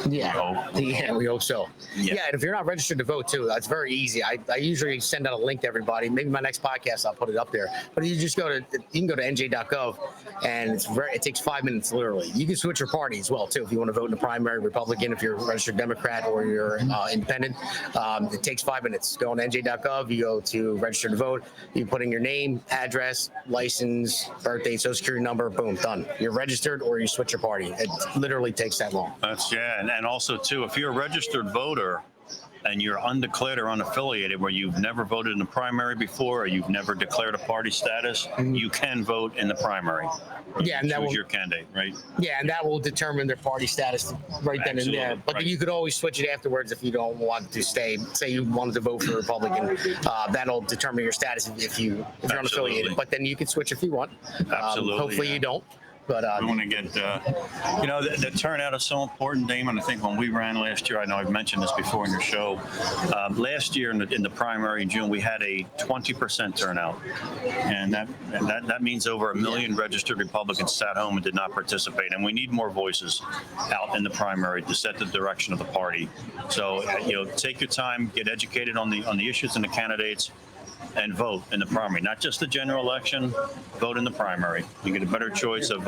Yeah, we hope so. Yeah, and if you're not registered to vote too, that's very easy. I usually send out a link to everybody. Maybe my next podcast I'll put it up there. But you can go to nj.gov, and it takes 5 minutes literally. You can switch your party as well too if you want to vote in the primary, Republican, if you're a registered Democrat or you're independent. It takes 5 minutes. Go on nj.gov, you go to register to vote, you put in your name, address, license, birthday, social security number, boom, done. You're registered, or you switch your party. It literally takes that long. And also too, if you're a registered voter and you're undeclared or unaffiliated, where you've never voted in the primary before, or you've never declared a party status, you can vote in the primary. Yeah, and that will choose your candidate, right? Yeah, and that will determine their party status right then and there. But right. You could always switch it afterwards if you don't want to stay. Say you wanted to vote for Republican, that'll determine your status if you're unaffiliated. But then you can switch if you want. Absolutely. Hopefully you don't. But we want to get, the turnout is so important, Damon. I think when we ran last year, I know I've mentioned this before in your show. Last year in the primary in June, we had a 20% turnout, and that means over 1 million registered Republicans sat home and did not participate. And we need more voices out in the primary to set the direction of the party. So take your time, get educated on the issues and the candidates, and vote in the primary, not just the general election. Vote in the primary. You get a better choice of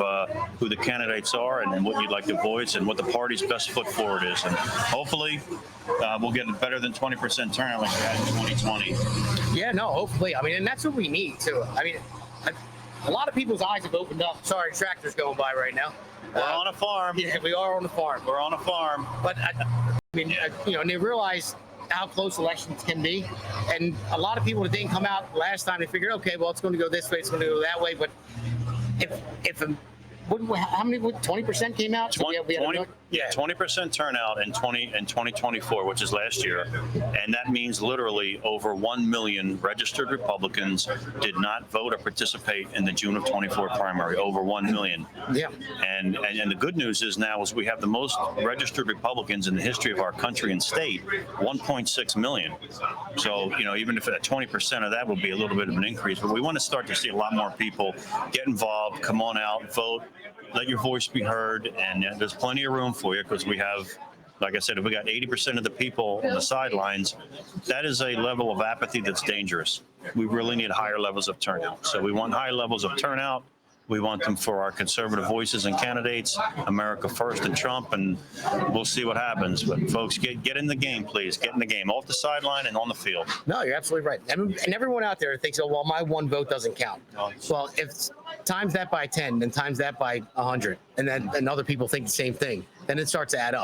who the candidates are and what you'd like to voice and what the party's best foot forward is. And hopefully we'll get better than 20% turnout like we had in 2020. Yeah, no, hopefully. I mean, and that's what we need too. I mean, a lot of people's eyes have opened up. Sorry, tractors going by right now. We're on a farm. Yeah, we are on the farm. We're on a farm. But and they realize how close elections can be, and a lot of people that didn't come out last time, they figured, okay, well, it's going to go this way, it's going to go that way. But how many? 20% came out. 20% turnout in 2024, which is last year, and that means literally over 1 million registered Republicans did not vote or participate in the June of 24 primary. Over 1 million. Yeah. And the good news is now is we have the most registered Republicans in the history of our country and state, 1.6 million. So even if 20% of that will be a little bit of an increase, but we want to start to see a lot more people get involved. Come on out, vote. Let your voice be heard, and there's plenty of room for you because we have, like I said, if we got 80% of the people on the sidelines, that is a level of apathy that's dangerous. We really need higher levels of turnout. So we want high levels of turnout. We want them for our conservative voices and candidates, America First and Trump, and we'll see what happens. But folks, get in the game, please. Get in the game, off the sideline and on the field. No, you're absolutely right. And everyone out there thinks, oh, well, my one vote doesn't count. Well, if times that by 10, then times that by 100, and then other people think the same thing, then it starts to add up.